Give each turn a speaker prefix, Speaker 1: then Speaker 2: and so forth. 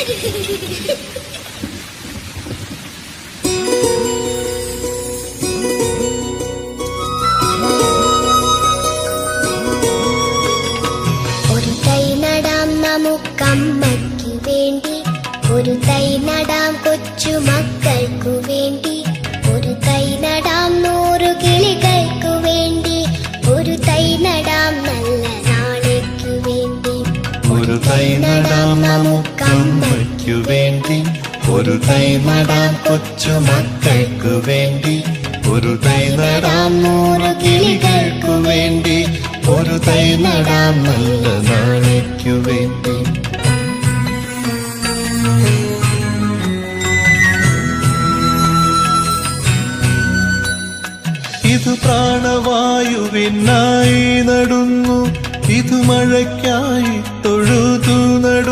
Speaker 1: ഒരു തൈ നടാം നമുക്കമ്മയ്ക്കു വേണ്ടി, ഒരു തൈ നടാം കൊച്ചു മക്കൾക്കു വേണ്ടി, ഒരു തൈ നടാം 100 കിളികൾക്കു വേണ്ടി, ഒരു തൈ നടാം നല്ല നാളേക്കു വേണ്ടി.
Speaker 2: ഒരു തൈ നടാം നമുക്കമ്മയ്ക്കു വേണ്ടി, ഒരു തൈ നടാം കൊച്ചു മക്കൾക്കു വേണ്ടി, ഒരു തൈ നടാം 100 കിളികൾക്കു വേണ്ടി, ഒരു തൈ നടാം നല്ല നാളേക്കു വേണ്ടി. ഇത് പ്രാണവായുവിനായി നടുന്നു, ഇത് മഴയ്ക്കായി തൊഴുതു നടുന്നു.